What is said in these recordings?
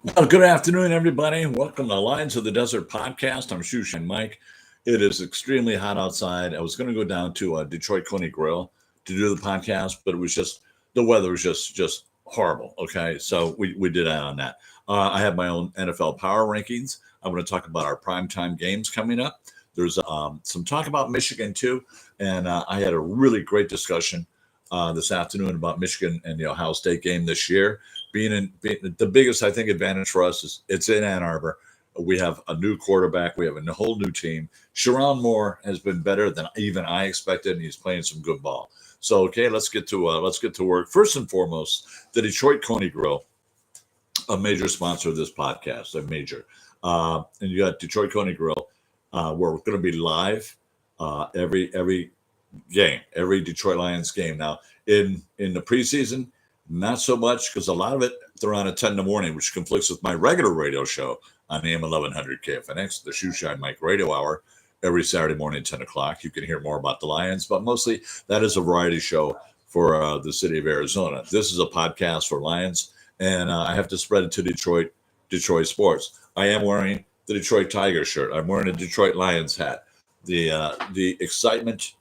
Well, good afternoon, everybody. Welcome to Lions of the Desert podcast. I'm Shushan Mike. It is extremely hot outside. I was going to go down to Detroit Coney Grill to do the podcast, but it was just the weather was just horrible. Okay, so we did that on that. I have my own NFL power rankings. I'm going to talk about our primetime games coming up. There's some talk about Michigan too, and I had a really great discussion this afternoon about Michigan and the Ohio State game this year being the biggest, I think, advantage for us is it's in Ann Arbor. We have a new quarterback. We have a whole new team. Sharon Moore has been better than even I expected, and he's playing some good ball. So, okay, let's get to work. First and foremost, the Detroit Coney Grill, a major sponsor of this podcast, a major. And you got Detroit Coney Grill, where we're going to be live every game, every Detroit Lions game. Now, in the preseason, not so much because a lot of it they're on at 10 in the morning, which conflicts with my regular radio show on AM 1100 KFNX, the Shoeshine Mike Radio Hour, every Saturday morning, 10 o'clock. You can hear more about the Lions, but mostly that is a variety show for the city of Arizona. This is a podcast for Lions, and I have to spread it to Detroit sports. I am wearing the Detroit Tigers shirt. I'm wearing a Detroit Lions hat. The excitement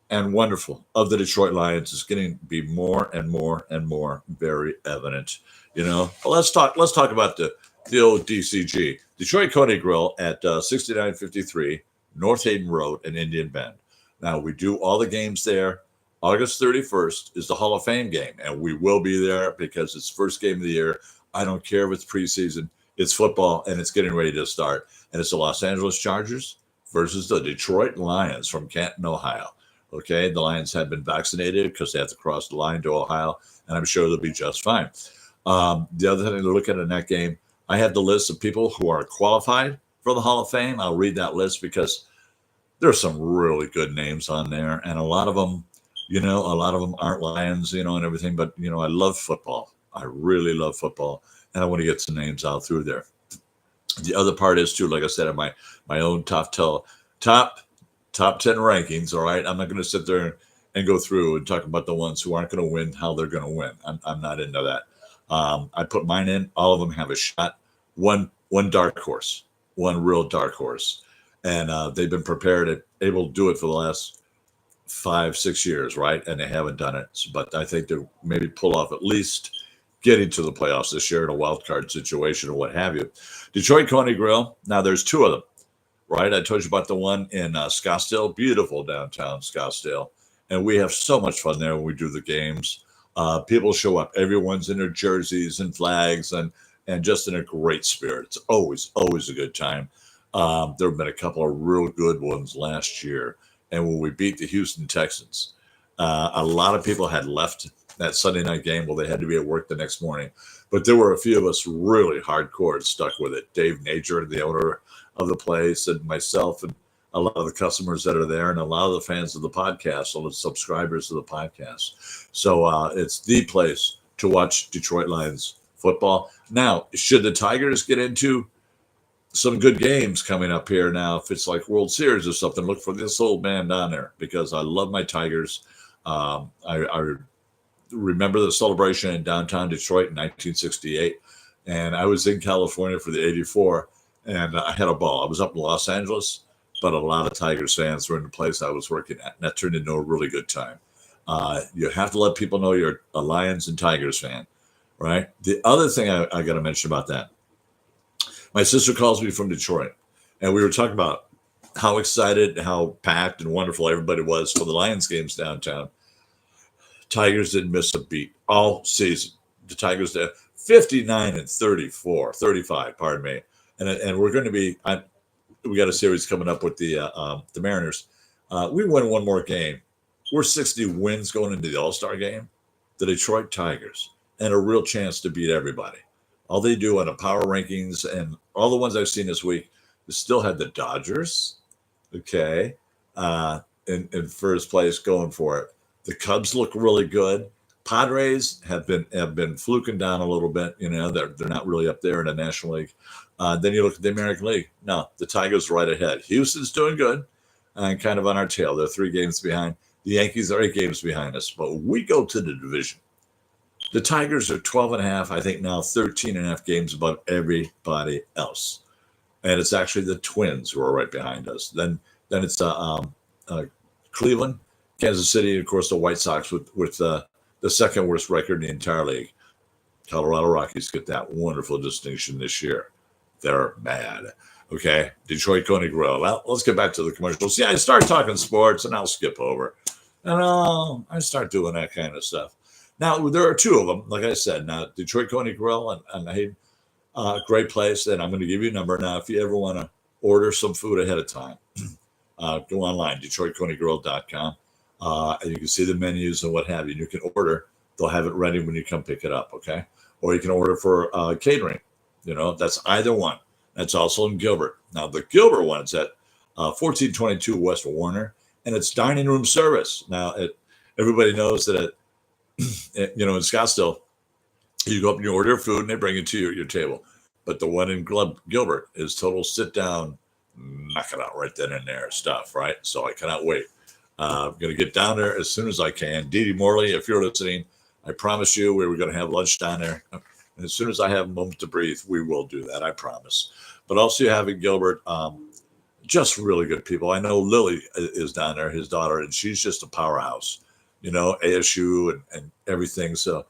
and wonderful of the Detroit Lions is getting to be more and more and more very evident. Let's talk about the old DCG, Detroit Coney Grill at 6953 North Hayden Road in Indian Bend. Now we do all the games there. August 31st is the Hall of Fame game, and we will be there because it's first game of the year. I don't care if it's preseason, it's football, and it's getting ready to start. And it's the Los Angeles Chargers versus the Detroit Lions from Canton, Ohio. Okay, the Lions have been vaccinated because they have to cross the line to Ohio, and I'm sure they'll be just fine. The other thing to look at in that game, I have the list of people who are qualified for the Hall of Fame. I'll read that list because there's some really good names on there, and a lot of them aren't Lions, and everything. But I love football. I really love football, and I want to get some names out through there. The other part is too, like I said, my own top 10 rankings. All right. I'm not going to sit there and go through and talk about the ones who aren't going to win, how they're going to win. I'm not into that. I put mine in. All of them have a shot. One dark horse, one real dark horse. And they've been prepared and able to do it for the last 5-6 years. Right. And they haven't done it. But I think they'll maybe pull off at least getting to the playoffs this year in a wild card situation or what have you. Detroit Coney Grill. Now there's two of them. Right, I told you about the one in Scottsdale, beautiful downtown Scottsdale, and we have so much fun there when we do the games. People show up; everyone's in their jerseys and flags, and just in a great spirit. It's always a good time. There have been a couple of real good ones last year, and when we beat the Houston Texans, a lot of people had left that Sunday night game. Well, they had to be at work the next morning, but there were a few of us really hardcore and stuck with it. Dave Nager, the owner of the place, and myself, and a lot of the customers that are there, and a lot of the fans of the podcast, all the subscribers of the podcast. So it's the place to watch Detroit Lions football. Now, should the Tigers get into some good games coming up here now, if it's like World Series or something, look for this old man down there because I love my Tigers. I remember the celebration in downtown Detroit in 1968, and I was in California for the 84. And I had a ball. I was up in Los Angeles, but a lot of Tigers fans were in the place I was working at, and that turned into a really good time. You have to let people know you're a Lions and Tigers fan, right? The other thing I got to mention about that, my sister calls me from Detroit, and we were talking about how excited, how packed and wonderful everybody was for the Lions games downtown. Tigers didn't miss a beat all season. The Tigers did 59 and 35, pardon me. And we're going to be. We got a series coming up with the Mariners. We win one more game. We're 60 wins going into the All-Star game. The Detroit Tigers, and a real chance to beat everybody. All they do on the power rankings and all the ones I've seen this week, they still had the Dodgers, okay, in first place going for it. The Cubs look really good. Padres have been fluking down a little bit. They're not really up there in the National League. Then you look at the American League. No, the Tigers right ahead. Houston's doing good and kind of on our tail. They're 3 games behind. The Yankees are 8 games behind us. But when we go to the division, The Tigers are 12 and a half, I think now 13 and a half games above everybody else. And it's actually the Twins who are right behind us. Then it's Cleveland, Kansas City, and of course the White Sox with the second worst record in the entire league. Colorado Rockies get that wonderful distinction this year. They're mad. Okay, Detroit Coney Grill. Well, let's get back to the commercials. Yeah, I start talking sports and I'll skip over. And I start doing that kind of stuff. Now, there are two of them, like I said. Now, Detroit Coney Grill and hey, great place. And I'm going to give you a number. Now, if you ever want to order some food ahead of time, go online, DetroitConeyGrill.com. And you can see the menus and what have you. You can order. They'll have it ready when you come pick it up, okay? Or you can order for catering. That's either one. That's also in Gilbert. Now, the Gilbert one's at 1422 West Warner, and it's dining room service. Now, everybody knows that, in Scottsdale, you go up and you order food, and they bring it to you at your table. But the one in Gilbert is total sit-down, knock it out right then and there stuff, right? So I cannot wait. I'm going to get down there as soon as I can. Dee Dee Morley, if you're listening, I promise you we were going to have lunch down there. And as soon as I have a moment to breathe, we will do that, I promise. But also you have in Gilbert, just really good people. I know Lily is down there, his daughter, and she's just a powerhouse, ASU and everything. So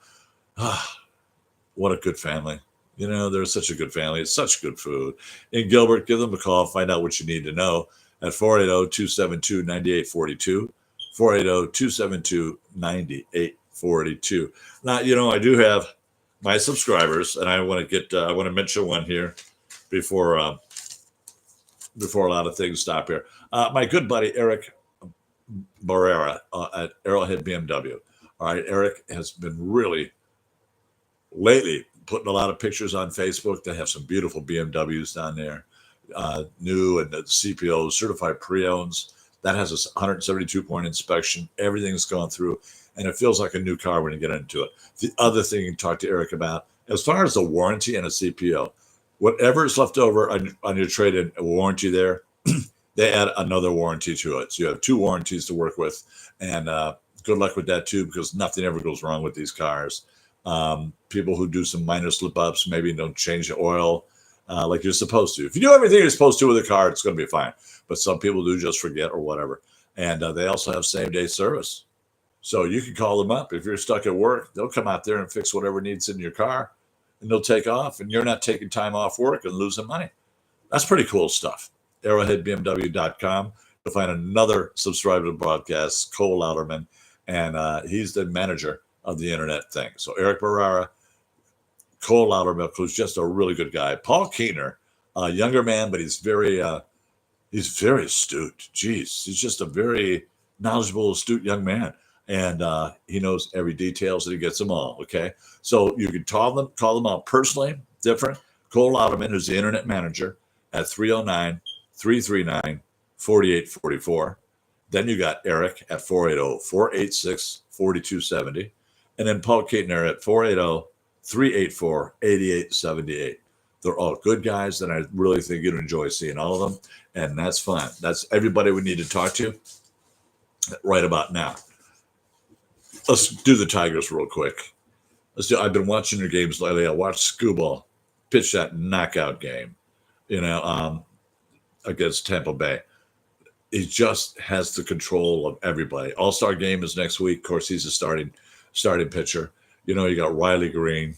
what a good family. They're such a good family. It's such good food. In Gilbert, give them a call. Find out what you need to know at 480-272-9842, 480-272-9842. Now, I do have my subscribers, and I want to mention one here before a lot of things stop here. My good buddy, Eric Barrera at Arrowhead BMW. All right, Eric has been really lately putting a lot of pictures on Facebook. They have some beautiful BMWs down there, new, and the CPO, certified pre-owns. That has a 172-point inspection. Everything's gone through, and it feels like a new car when you get into it. The other thing you can talk to Eric about, as far as the warranty and a CPO, whatever is left over on your trade-in warranty there, they add another warranty to it. So you have two warranties to work with, and good luck with that too, because nothing ever goes wrong with these cars. People who do some minor slip-ups, maybe don't change the oil like you're supposed to. If you do everything you're supposed to with a car, it's going to be fine. But some people do just forget or whatever. And they also have same-day service. So you can call them up. If you're stuck at work, they'll come out there and fix whatever needs in your car, and they'll take off, and you're not taking time off work and losing money. That's pretty cool stuff. ArrowheadBMW.com. You'll find another subscriber to the broadcast, Cole Louderman, and he's the manager of the internet thing. So Eric Barrera, Cole Loudermilk, who's just a really good guy. Paul Keener, a younger man, but he's very astute. Jeez, he's just a very knowledgeable, astute young man. And he knows every details, and he gets them all, okay? So you can call them out personally, different. Cole Louderman, who's the internet manager, at 309-339-4844. Then you got Eric at 480-486-4270. And then Paul Keatner at 480-384-8878. They're all good guys, and I really think you'd enjoy seeing all of them. And that's fun. That's everybody we need to talk to right about now. Let's do the Tigers real quick. I've been watching their games lately. I watched Skubal pitch that knockout game, against Tampa Bay. He just has the control of everybody. All-Star game is next week. Of course, he's a starting pitcher. You got Riley Green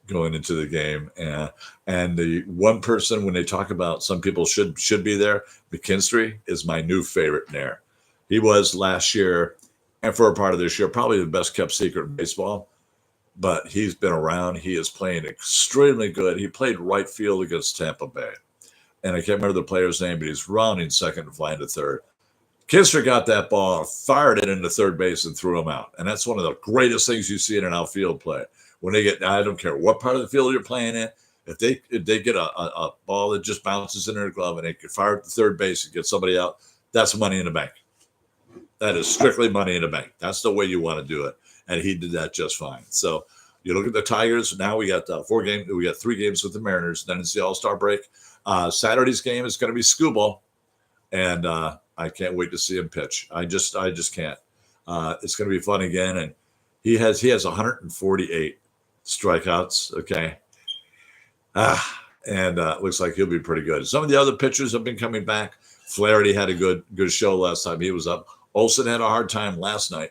going into the game, and the one person when they talk about some people should be there, McKinstry is my new favorite there. He was last year, and for a part of this year, probably the best kept secret in baseball. But he's been around. He is playing extremely good. He played right field against Tampa Bay. And I can't remember the player's name, but he's rounding second and flying to third. Kinster got that ball, fired it into third base, and threw him out. And that's one of the greatest things you see in an outfield play. When they get, I don't care what part of the field you're playing in, if they get a ball that just bounces in their glove and they can fire it to third base and get somebody out, that's money in the bank. That is strictly money in the bank. That's the way you want to do it. And he did that just fine. So you look at the Tigers. Now we got 3 games with the Mariners. Then it's the All-Star break. Saturday's game is going to be Skubal, and I can't wait to see him pitch. I just can't. It's going to be fun again. And he has 148 strikeouts. Okay. And looks like he'll be pretty good. Some of the other pitchers have been coming back. Flaherty had a good show last time he was up. Olsen had a hard time last night.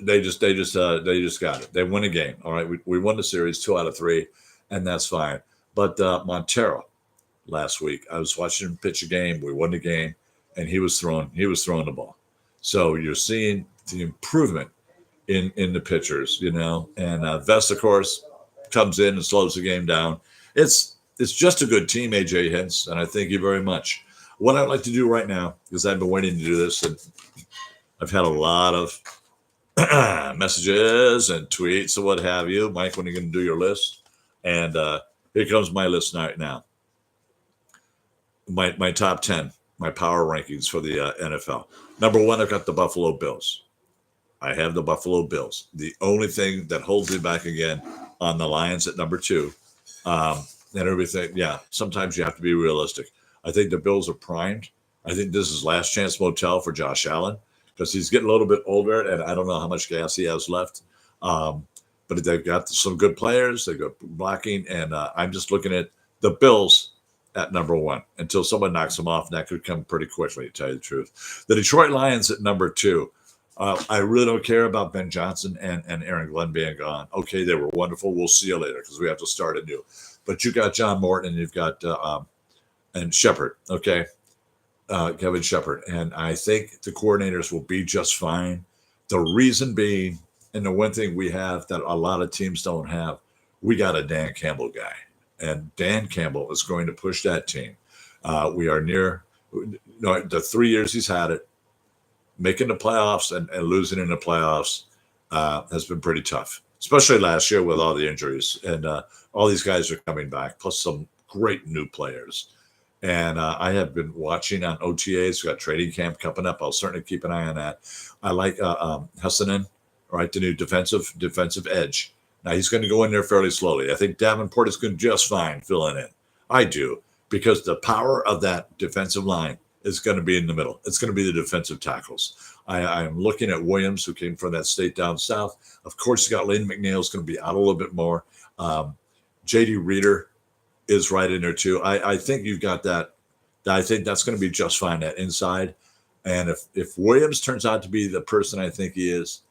They just got it. They win a game. All right, we won the series 2 out of 3, and that's fine. But Montero last week, I was watching him pitch a game. We won the game, and he was throwing the ball. So you're seeing the improvement in the pitchers, and Vest, of course, comes in and slows the game down. It's just a good team, AJ Hinch, and I thank you very much. What I'd like to do right now, because I've been waiting to do this, and I've had a lot of messages and tweets and what have you. Mike, when are you going to do your list? And here comes my list right now. My top 10, my power rankings for the NFL. Number 1, I've got the Buffalo Bills. I have the Buffalo Bills. The only thing that holds me back again on the Lions at number 2, and everything. Yeah, sometimes you have to be realistic. I think the Bills are primed. I think this is last chance motel for Josh Allen because he's getting a little bit older, and I don't know how much gas he has left. But they've got some good players. They've got blocking, and I'm just looking at the Bills at number 1 until someone knocks them off, and that could come pretty quickly, to tell you the truth. The Detroit Lions at number 2. I really don't care about Ben Johnson and Aaron Glenn being gone. Okay, they were wonderful. We'll see you later because we have to start anew. But you got John Morton and you've got and Shepard. Okay, Kevin Shepard, and I think the coordinators will be just fine. The reason being, and the one thing we have that a lot of teams don't have, we got a Dan Campbell guy, and Dan Campbell is going to push that team. We are near the 3 years he's had it. Making the playoffs and losing in the playoffs has been pretty tough, especially last year with all the injuries. And all these guys are coming back, plus some great new players. And I have been watching on OTAs. We've got training camp coming up. I'll certainly keep an eye on that. I like Hessanen, right, the new defensive edge. Now, he's going to go in there fairly slowly. I think Davenport is going to just fine filling in. I do, because the power of that defensive line is going to be in the middle. It's going to be the defensive tackles. I'm looking at Williams, who came from that state down south. Of course, you got Lane McNeil is going to be out a little bit more. J.D. Reader is right in there too. I think you've got that. I think that's going to be just fine, that inside. And if Williams turns out to be the person I think he is,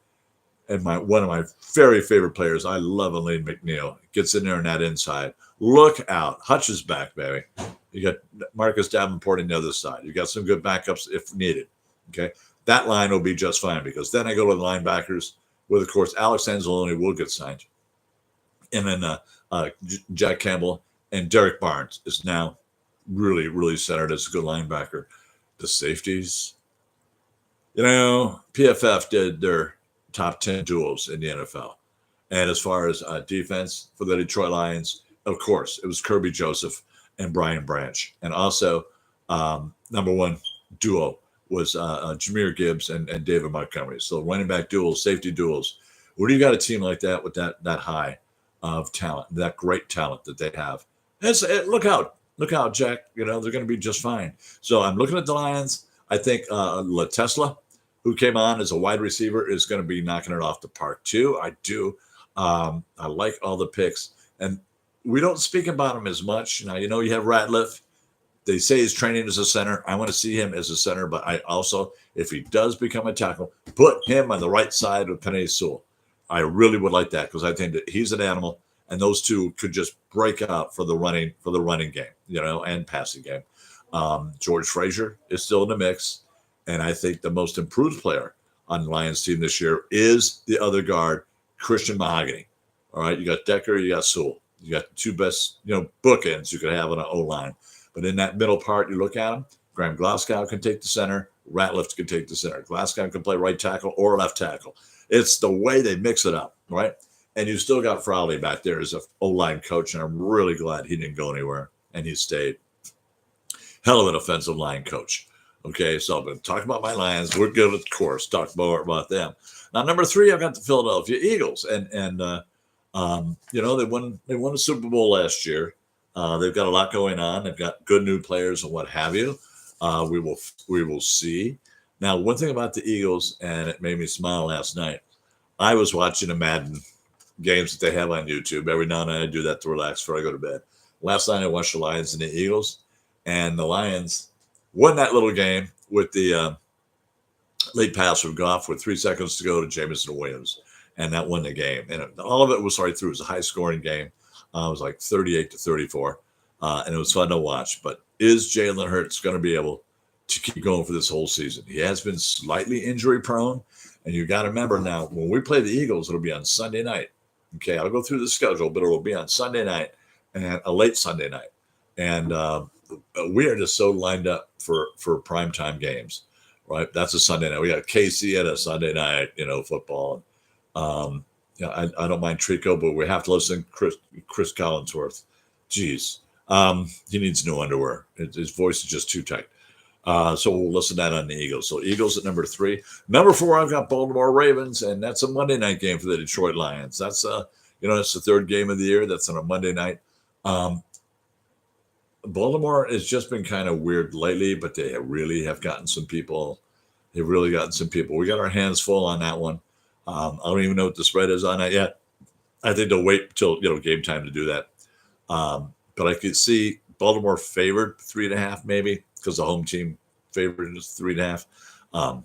and one of my very favorite players, I love Lane McNeil, gets in there on that inside. Look out. Hutch is back, baby. You got Marcus Davenport on the other side. You got some good backups if needed. Okay. That line will be just fine because then I go to the linebackers with, of course, Alex Anzalone will get signed. And then Jack Campbell and Derek Barnes is now really, really centered as a good linebacker. The safeties, PFF did their top 10 duels in the NFL. And as far as defense for the Detroit Lions, of course, it was Kirby Joseph and Brian Branch. And also, number 1 duo was Jahmyr Gibbs and David Montgomery. So running back duels, safety duels. When you got a team like that with that high of talent, that great talent that they have, look out, Jack. They're going to be just fine. So I'm looking at the Lions. I think LaTesla, who came on as a wide receiver, is going to be knocking it off the park too. I do. I like all the picks. And we don't speak about him as much. Now, you have Ratliff. They say he's training as a center. I want to see him as a center, but I also, if he does become a tackle, put him on the right side of Penei Sewell. I really would like that because I think that he's an animal, and those two could just break out for the running game, and passing game. George Frazier is still in the mix, and I think the most improved player on the Lions team this year is the other guard, Christian Mahogany. All right, you got Decker, you got Sewell. You got the two best, bookends you could have on an O-line. But in that middle part, you look at them, Graham Glasgow can take the center. Ratliff can take the center. Glasgow can play right tackle or left tackle. It's the way they mix it up, right? And you still got Frowley back there as an O-line coach, and I'm really glad he didn't go anywhere, and he stayed. Hell of an offensive line coach. Okay, so I've been talking about my Lions. We're good, of course. Talk more about them. Now, number 3, I've got the Philadelphia Eagles, and they won the Super Bowl last year. They've got a lot going on. They've got good new players and what have you. We will see. Now, one thing about the Eagles, and it made me smile last night. I was watching a Madden games that they have on YouTube. Every now and then I do that to relax before I go to bed. Last night I watched the Lions and the Eagles, and the Lions won that little game with the late pass from Goff with 3 seconds to go to Jameson Williams, and that won the game. And all of it was right through. It was a high-scoring game. It was like 38-34, and it was fun to watch. But is Jalen Hurts going to be able to keep going for this whole season? He has been slightly injury-prone, and you got to remember now, when we play the Eagles, it'll be on Sunday night. Okay, I'll go through the schedule, but it'll be on Sunday night and a late Sunday night. And we are just so lined up for primetime games, right? That's a Sunday night. We got KC at a Sunday night, football. I don't mind Trico, but we have to listen to Chris Collinsworth. Jeez. He needs new underwear. His voice is just too tight. So we'll listen to that on the Eagles. So Eagles at number 3. Number 4, I've got Baltimore Ravens, and that's a Monday night game for the Detroit Lions. That's that's the third game of the year. That's on a Monday night. Baltimore has just been kind of weird lately, but they really have gotten some people. They've really gotten some people. We got our hands full on that one. I don't even know what the spread is on that yet. I think they'll wait till game time to do that. But I could see Baltimore favored 3.5 maybe, because the home team favored is 3.5.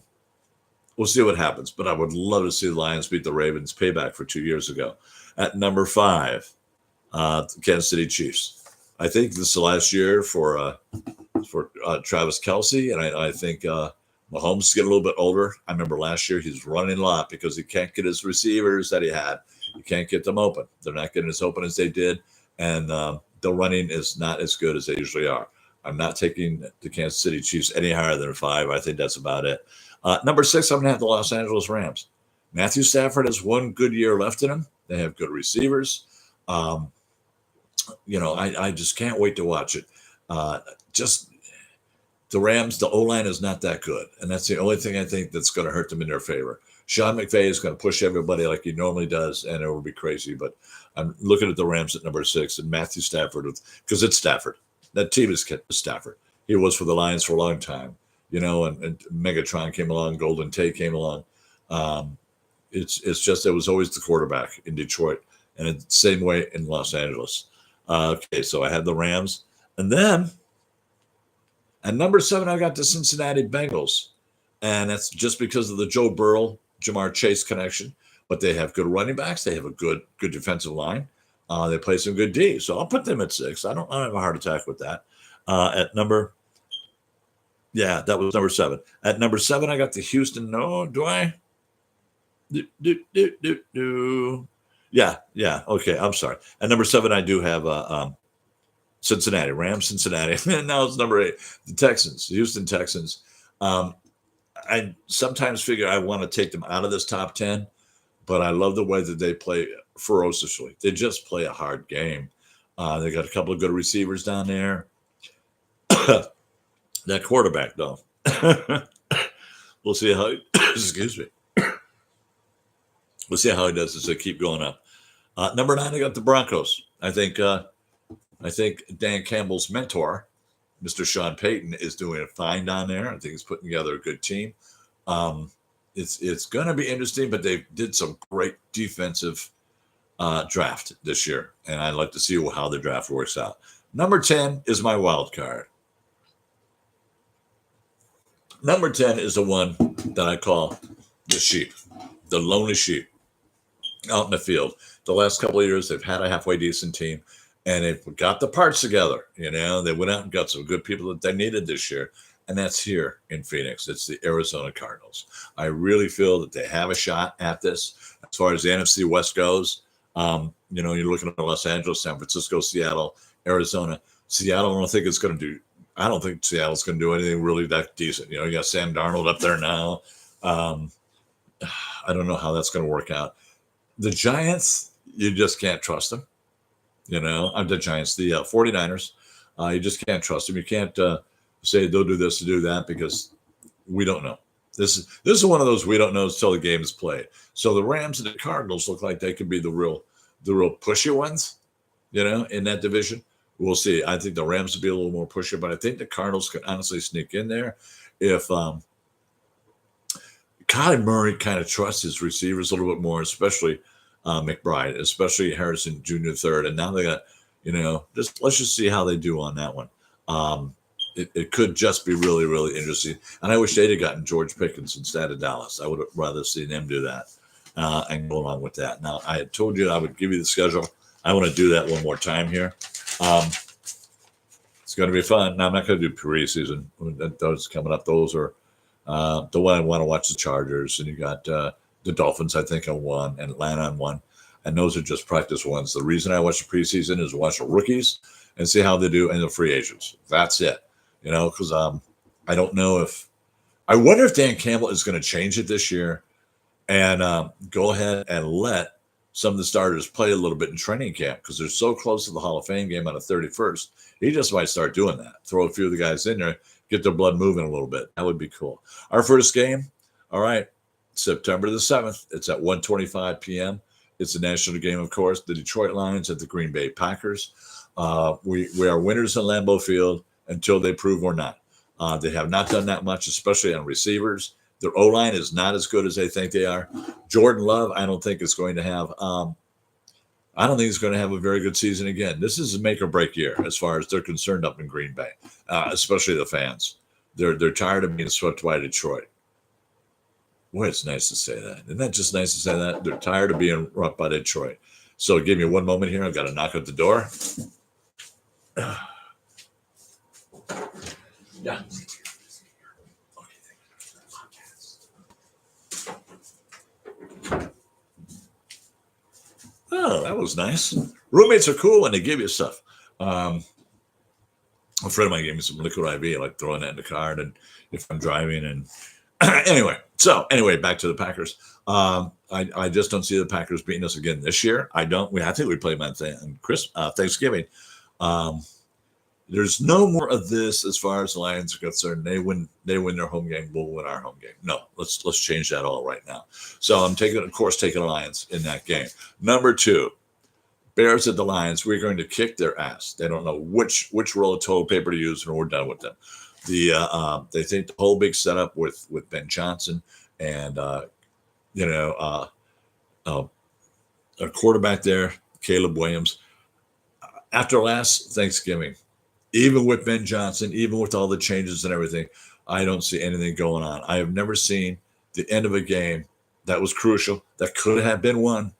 We'll see what happens. But I would love to see the Lions beat the Ravens, payback for 2 years ago. At number 5, Kansas City Chiefs. I think this is the last year for Travis Kelce, and I think Mahomes is getting a little bit older. I remember last year he's running a lot because he can't get his receivers that he had. He can't get them open. They're not getting as open as they did, and the running is not as good as they usually are. I'm not taking the Kansas City Chiefs any higher than 5. I think that's about it. Number 6, I'm going to have the Los Angeles Rams. Matthew Stafford has one good year left in him. They have good receivers. I just can't wait to watch it. Just the Rams, the O-line is not that good. And that's the only thing I think that's going to hurt them in their favor. Sean McVay is going to push everybody like he normally does, and it will be crazy. But I'm looking at the Rams at number 6 and Matthew Stafford, because it's Stafford. That team is Stafford. He was for the Lions for a long time, and Megatron came along, Golden Tate came along. It's just it was always the quarterback in Detroit, and it's the same way in Los Angeles. Okay, so I had the Rams. And then at number 7, I got the Cincinnati Bengals. And that's just because of the Joe Burrow, Jamar Chase connection. But they have good running backs. They have a good defensive line. They play some good D. So I'll put them at 6. I don't have a heart attack with that. That was number 7. At number 7, I got the Houston. No, do I? Yeah. Okay, I'm sorry. At number 7, I do have Cincinnati, Rams, Cincinnati. And now it's number 8, the Texans, the Houston Texans. I sometimes figure I want to take them out of this top 10, but I love the way that they play ferociously. They just play a hard game. They got a couple of good receivers down there. That quarterback, though. We'll see how excuse me. We'll see how he does as they keep going up. Number 9, I got the Broncos. I think Dan Campbell's mentor, Mr. Sean Payton, is doing a fine down there. I think he's putting together a good team. It's going to be interesting, but they did some great defensive draft this year, and I'd like to see how the draft works out. Number 10 is my wild card. Number 10 is the one that I call the sheep, the lonely sheep out in the field. The last couple of years, they've had a halfway decent team, and they've got the parts together. They went out and got some good people that they needed this year, and that's here in Phoenix. It's the Arizona Cardinals. I really feel that they have a shot at this. As far as the NFC West goes, you're looking at Los Angeles, San Francisco, Seattle, Arizona. Seattle, I don't think Seattle's going to do anything really that decent. You got Sam Darnold up there now. I don't know how that's going to work out. The Giants, you just can't trust them. The Giants, the 49ers, you just can't trust them. You can't say they'll do this to do that because we don't know. This is one of those we don't know until the game is played. So the Rams and the Cardinals look like they could be the real pushy ones, in that division. We'll see. I think the Rams will be a little more pushy, but I think the Cardinals could honestly sneak in there if Kyler Murray kind of trusts his receivers a little bit more, especially McBride, especially Harrison Jr. third. And now they got, let's just see how they do on that one. It could just be really, really interesting. And I wish they'd have gotten George Pickens instead of Dallas. I would have rather seen them do that and go along with that. Now, I had told you I would give you the schedule. I want to do that one more time here. It's going to be fun. Now, I'm not going to do preseason. Those coming up. Those are the one I want to watch the Chargers. And you got the Dolphins, I think, on one, and Atlanta on one. And those are just practice ones. The reason I watch the preseason is to watch the rookies and see how they do and the free agents. That's it. Because I don't know I wonder if Dan Campbell is going to change it this year and go ahead and let some of the starters play a little bit in training camp because they're so close to the Hall of Fame game on the 31st. He just might start doing that. Throw a few of the guys in there, get their blood moving a little bit. That would be cool. Our first game, all right, September the 7th. It's at 1:25 p.m. It's a national game, of course. The Detroit Lions at the Green Bay Packers. We are winners in Lambeau Field until they prove we're not. They have not done that much, especially on receivers. Their O-line is not as good as they think they are. Jordan Love, I don't think is going to have I don't think he's going to have a very good season again. This is a make or break year as far as they're concerned up in Green Bay, especially the fans. They're tired of being swept by Detroit. Boy, it's nice to say that. Isn't that just nice to say that? They're tired of being rocked by Detroit. So give me one moment here. I've got to knock at the door. Yeah. Oh, that was nice. Roommates are cool when they give you stuff. A friend of mine gave me some liquid IV. I like throwing that in the car, and if I'm driving. And anyway, back to the Packers. I just don't see the Packers beating us again this year. I don't. I think we play them on Thanksgiving. There's no more of this as far as the Lions are concerned. They win their home game. We'll win our home game. No, let's change that all right now. So I'm taking the Lions in that game. Number 2, Bears at the Lions. We're going to kick their ass. They don't know which roll of toilet paper to use, and we're done with them. They think the whole big setup with Ben Johnson and a quarterback there, Caleb Williams. After last Thanksgiving, even with Ben Johnson, even with all the changes and everything, I don't see anything going on. I have never seen the end of a game that was crucial. That could have been one,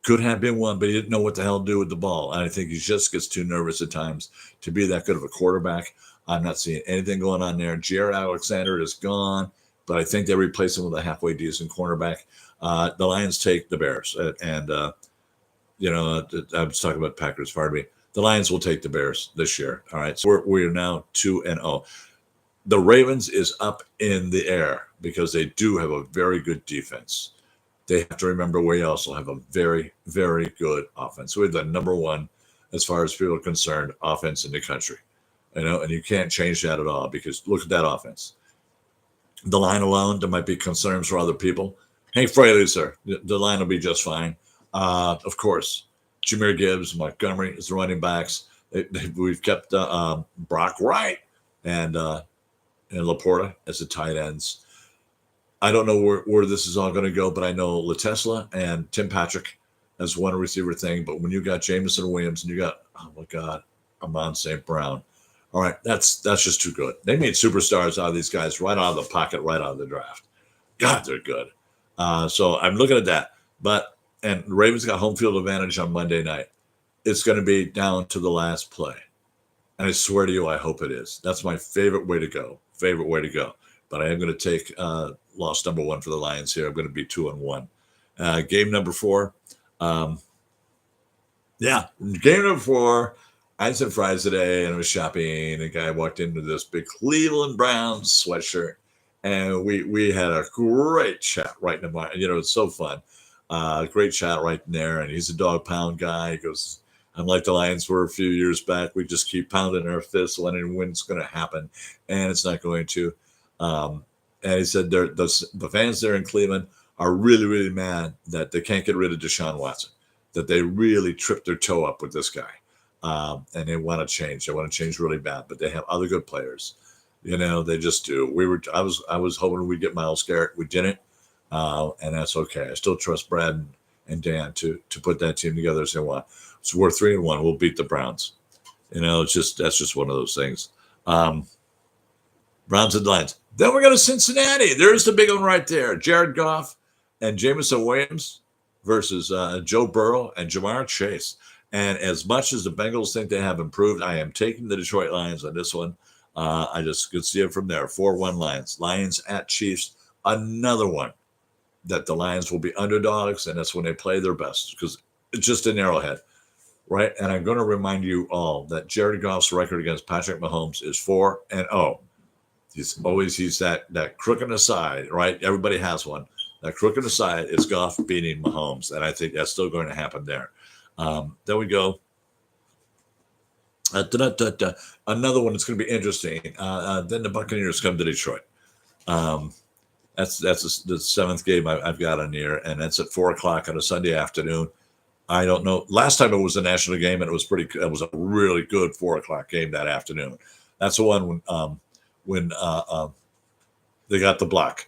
but he didn't know what the hell to do with the ball. And I think he just gets too nervous at times to be that good of a quarterback. I'm not seeing anything going on there. Jaire Alexander is gone, but I think they replace him with a halfway decent cornerback. The Lions take the Bears. I was talking about Packers, pardon me. The Lions will take the Bears this year. All right. So we're now 2-0. The Ravens is up in the air because they do have a very good defense. They have to remember we also have a very, very good offense. We're the number 1, as far as people are concerned, offense in the country. And you can't change that at all because look at that offense. The line alone, there might be concerns for other people. Hank Fraley, sir, the line will be just fine. Of course, Jahmyr Gibbs, Montgomery is the running backs. We've kept Brock Wright and Laporta as the tight ends. I don't know where this is all going to go, but I know LaTesla and Tim Patrick as one receiver thing. But when you got Jameson Williams and you got, oh my God, Amon St. Brown. All right, that's just too good. They made superstars out of these guys right out of the pocket, right out of the draft. God, they're good. So I'm looking at that. And the Ravens got home field advantage on Monday night. It's going to be down to the last play. And I swear to you, I hope it is. That's my favorite way to go. But I am going to take loss number 1 for the Lions here. I'm going to be 2-1. Game number 4. Game number 4. I had some fries today and I was shopping. A guy walked into this big Cleveland Browns sweatshirt. And we had a great chat right in the mind. It's so fun. Great chat right in there. And he's a dog pound guy. He goes, I'm like the Lions were a few years back. We just keep pounding our fists, wondering when it's going to happen. And it's not going to. And he said the fans there in Cleveland are really, really mad that they can't get rid of Deshaun Watson, that they really tripped their toe up with this guy. And they want to change. They want to change really bad, but they have other good players. They just do. I was hoping we'd get Myles Garrett. We didn't. And that's okay. I still trust Brad and Dan to put that team together and say, well, so we're 3-1. We'll beat the Browns. It's that's just one of those things. Browns and Lions. Then we're going to Cincinnati. There's the big one right there. Jared Goff and Jameson Williams versus Joe Burrow and Jamar Chase. And as much as the Bengals think they have improved, I am taking the Detroit Lions on this one. I just could see it from there. 4-1 Lions. Lions at Chiefs. Another one that the Lions will be underdogs, and that's when they play their best because it's just an Arrowhead, right? And I'm going to remind you all that Jared Goff's record against Patrick Mahomes is 4-0. He's that crook in the side, right? Everybody has one. That crook in the side is Goff beating Mahomes, and I think that's still going to happen there. There we go. Another one that's going to be interesting. Then the Buccaneers come to Detroit. That's the seventh game I've got on here, and that's at 4:00 on a Sunday afternoon. I don't know. Last time it was a national game, and it was a really good 4:00 game that afternoon. That's the one when they got the block.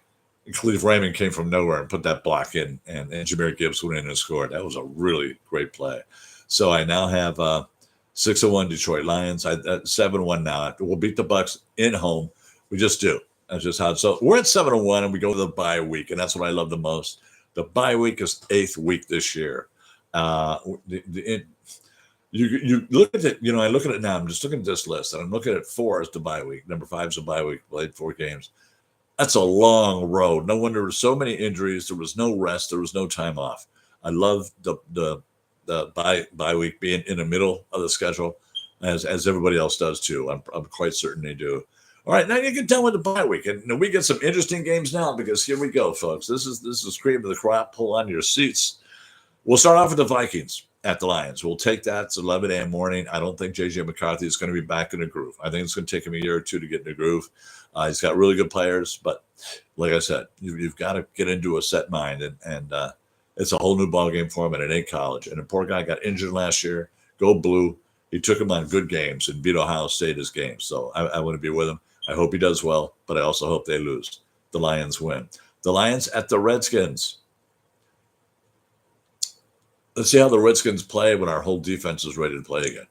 Khalif Raymond came from nowhere and put that block in, and Jahmyr Gibbs went in and scored. That was a really great play. So I now have 6-1 Detroit Lions. 7-1 now. We'll beat the Bucs in home. We just do. That's just how. So we're at 7-1, and we go to the bye week, and that's what I love the most. The bye week is 8th week this year. You look at it. I look at it now. I'm just looking at this list, and I'm looking at 4 as the bye week. Number 5 is the bye week. Played 4 games. That's a long road. No wonder there were so many injuries. There was no rest. There was no time off. I love the bye week being in the middle of the schedule, as everybody else does too. I'm quite certain they do. All right, now you get done with the bye week, and we get some interesting games now because here we go, folks. This is cream of the crop. Pull on your seats. We'll start off with the Vikings at the Lions. We'll take that. It's 11 a.m. morning. I don't think J.J. McCarthy is going to be back in the groove. I think it's going to take him a year or two to get in the groove. He's got really good players, but like I said, you've got to get into a set mind, and it's a whole new ball game for him, and it ain't college. And the poor guy got injured last year. Go blue. He took him on good games and beat Ohio State his game. So I want to be with him. I hope he does well, but I also hope they lose. The Lions win. The Lions at the Redskins. Let's see how the Redskins play when our whole defense is ready to play again.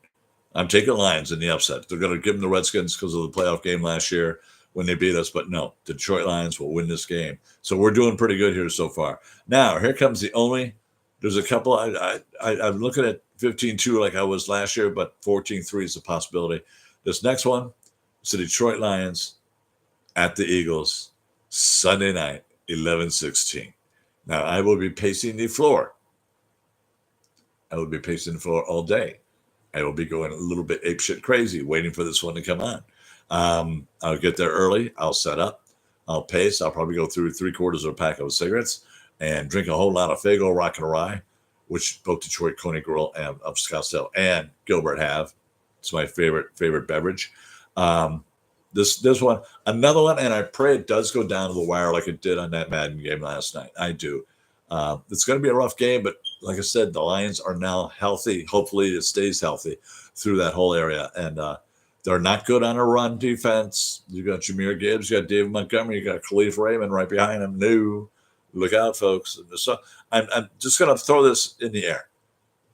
I'm taking Lions in the upset. They're going to give them the Redskins because of the playoff game last year when they beat us, but no, the Detroit Lions will win this game. So we're doing pretty good here so far. Now, here comes there's a couple, I'm looking at 15-2 like I was last year, but 14-3 is a possibility. This next one is the Detroit Lions at the Eagles, Sunday night, 11:16. Now, I will be pacing the floor. I will be pacing the floor all day. I will be going a little bit apeshit crazy, waiting for this one to come on. I'll get there early. I'll set up. I'll pace. I'll probably go through 3/4 of a pack of cigarettes and drink a whole lot of Faygo Rock and Rye, which both Detroit Coney Grill and of Scottsdale and Gilbert have. It's my favorite beverage. This one, another one, and I pray it does go down to the wire like it did on that Madden game last night. I do. It's going to be a rough game, but like I said, the Lions are now healthy. Hopefully it stays healthy through that whole area. And they're not good on a run defense. You got Jahmyr Gibbs, you got David Montgomery, you got Khalif Raymond right behind him. No, look out, folks. So I'm just going to throw this in the air.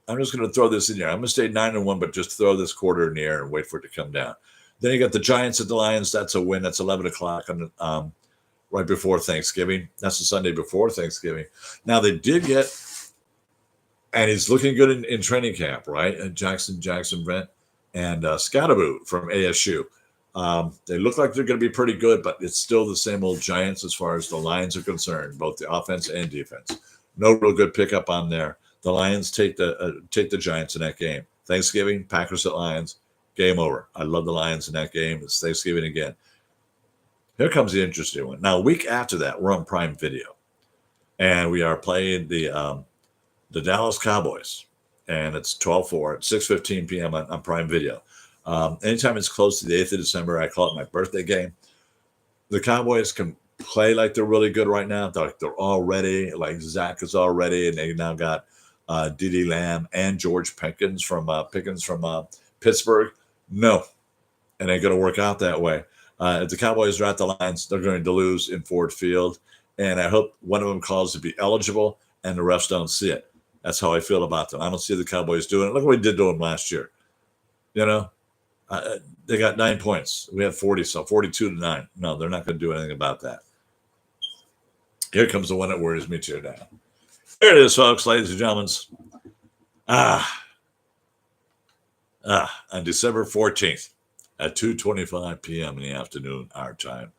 I'm going to stay 9-1, but just throw this quarter in the air and wait for it to come down. Then you got the Giants at the Lions. That's a win. That's 11 o'clock on right before Thanksgiving. That's the Sunday before Thanksgiving. Now they did get, and he's looking good in training camp, right? And Jackson Brent and Scatterboot from ASU. They look like they're going to be pretty good, but it's still the same old Giants as far as the Lions are concerned, both the offense and defense. No real good pickup on there. The Lions take the Giants in that game. Thanksgiving, Packers at Lions, game over. I love the Lions in that game. It's Thanksgiving again. Here comes the interesting one. Now, a week after that, we're on Prime Video, and we are playing the Dallas Cowboys, and it's 12-4 at 6:15 p.m. on Prime Video. Anytime it's close to the 8th of December, I call it my birthday game. The Cowboys can play like they're really good right now. They're all ready. Like Zach is all ready, and they now got DeeDee Lamb and George Pickens from Pittsburgh. No, it ain't going to work out that way. If the Cowboys are at the Lions, they're going to lose in Ford Field, and I hope one of them calls to be eligible and the refs don't see it. That's how I feel about them. I don't see the Cowboys doing it. Look what we did to them last year. You know, they got 9 points. We have 40, so 42-9. No, they're not going to do anything about that. Here comes the one that worries me too now. There it is, folks, ladies and gentlemen. On December 14th at 2:25 p.m. in the afternoon, our time,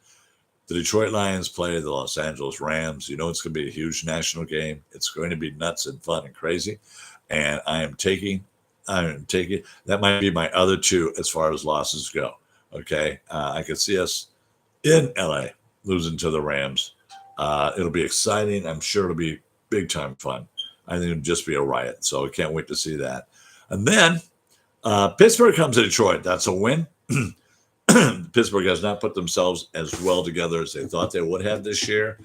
the Detroit Lions play the Los Angeles Rams. You know it's going to be a huge national game. It's going to be nuts and fun and crazy. And I am taking that might be my other two as far as losses go. Okay. I could see us in LA losing to the Rams. It'll be exciting. I'm sure it'll be big time fun. I think it'll just be a riot. So I can't wait to see that. And then Pittsburgh comes to Detroit. That's a win. Pittsburgh has not put themselves as well together as they thought they would have this year.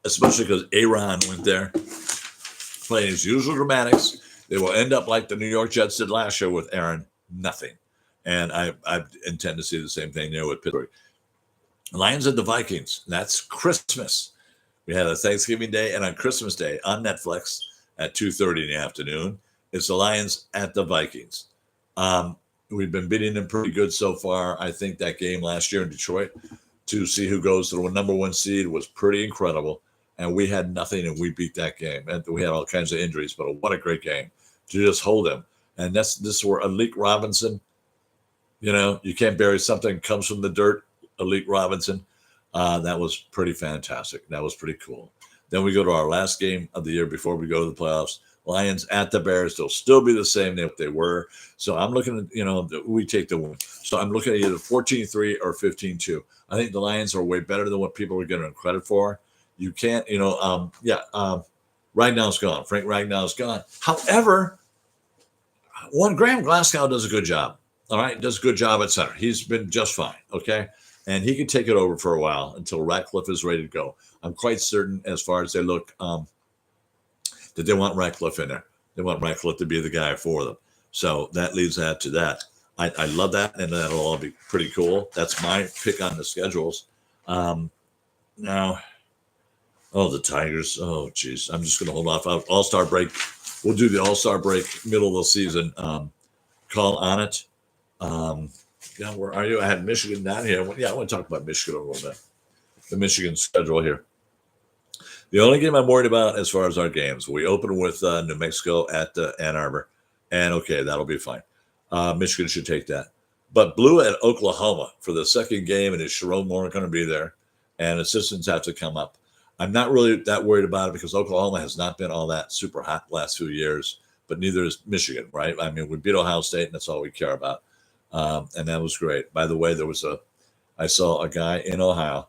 Especially because Aaron went there, playing his usual dramatics. They will end up like the New York Jets did last year with Aaron, nothing. And I intend to see the same thing there with Pittsburgh. Lions at the Vikings. That's Christmas. We had a Thanksgiving Day, and on Christmas Day on Netflix at 2:30 in the afternoon, it's the Lions at the Vikings. We've been beating them pretty good so far. I think that game last year in Detroit to see who goes to the number one seed was pretty incredible. And we had nothing, and we beat that game. And we had all kinds of injuries, but what a great game to just hold them. And this is where Alec Robinson, you can't bury something that comes from the dirt. Alec Robinson, that was pretty fantastic. That was pretty cool. Then we go to our last game of the year before we go to the playoffs. Lions at the Bears. They'll still be the same than they were. So I'm looking at, we take the win. So I'm looking at either 14-3 or 15-2. I think the Lions are way better than what people are giving them credit for. You can't, Ragnall's gone. Frank Ragnall's gone. However, Graham Glasgow does a good job. All right, does a good job at center. He's been just fine. Okay, and he can take it over for a while until Ratcliffe is ready to go. I'm quite certain, as far as they look, that they want Ratcliffe in there. They want Ratcliffe to be the guy for them. So that leaves that to that. I love that, and that'll all be pretty cool. That's my pick on the schedules. Now. Oh, the Tigers. Oh, geez. I'm just going to hold off. All-Star break. We'll do the All-Star break, middle of the season call on it. Where are you? I had Michigan down here. I want to talk about Michigan a little bit. The Michigan schedule here. The only game I'm worried about as far as our games, we open with New Mexico at Ann Arbor. And, okay, that'll be fine. Michigan should take that. But Blue at Oklahoma for the second game, and is Sharon Moore going to be there? And assistants have to come up. I'm not really that worried about it because Oklahoma has not been all that super hot the last few years, but neither is Michigan, right? I mean, we beat Ohio State, and that's all we care about. And that was great. By the way, I saw a guy in Ohio,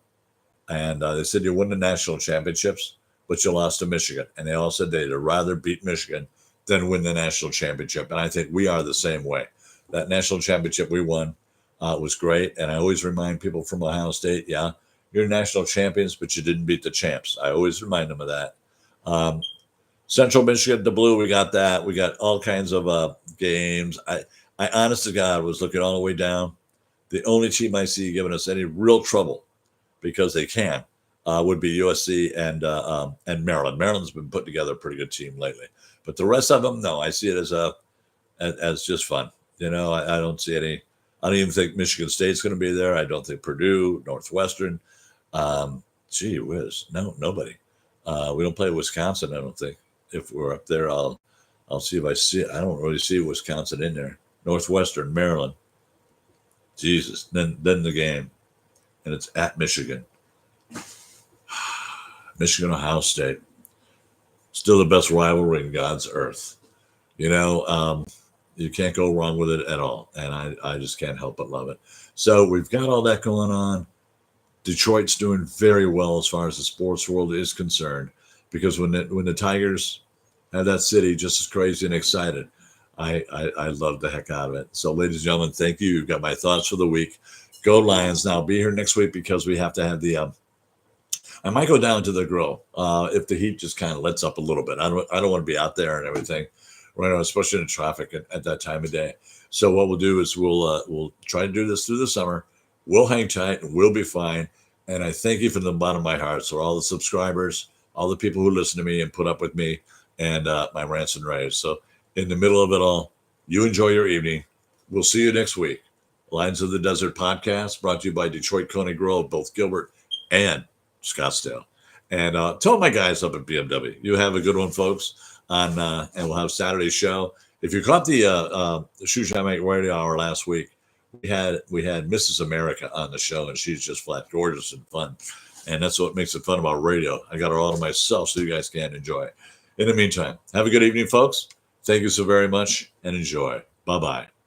and they said you won the national championships, but you lost to Michigan. And they all said they'd rather beat Michigan than win the national championship. And I think we are the same way. That national championship we won was great. And I always remind people from Ohio State, you're national champions, but you didn't beat the champs. I always remind them of that. Central Michigan, the Blue, we got that. We got all kinds of games. I honest to God, was looking all the way down. The only team I see giving us any real trouble, because they can, would be USC and Maryland. Maryland's been putting together a pretty good team lately. But the rest of them, no, I see it as just fun. I don't see any. I don't even think Michigan State's going to be there. I don't think Purdue, Northwestern. Gee whiz, no, nobody. We don't play Wisconsin, I don't think. If we're up there, I'll see if I see it. I don't really see Wisconsin in there. Northwestern, Maryland. Jesus, then the game, and it's at Michigan. Michigan, Ohio State. Still the best rivalry in God's earth. You can't go wrong with it at all, and I just can't help but love it. So we've got all that going on. Detroit's doing very well as far as the sports world is concerned, because when the Tigers have that city just as crazy and excited, I love the heck out of it. So, ladies and gentlemen, thank you. You've got my thoughts for the week. Go Lions. Now, be here next week because we have to have the I might go down to the grill if the heat just kind of lets up a little bit. I don't want to be out there and everything right now, especially in traffic at that time of day. So what we'll do is we'll try to do this through the summer. We'll hang tight and we'll be fine. And I thank you from the bottom of my heart. So all the subscribers, all the people who listen to me and put up with me and my rants and raves. So in the middle of it all, you enjoy your evening. We'll see you next week. Lines of the Desert podcast brought to you by Detroit Coney Grove, both Gilbert and Scottsdale. And tell my guys up at BMW, you have a good one, folks. And we'll have Saturday's show. If you caught the Shoe Shine Radio Hour last week, we had Mrs. America on the show, and she's just flat gorgeous and fun. And that's what makes it fun about radio. I got her all to myself so you guys can enjoy it. In the meantime, have a good evening, folks. Thank you so very much and enjoy. Bye-bye.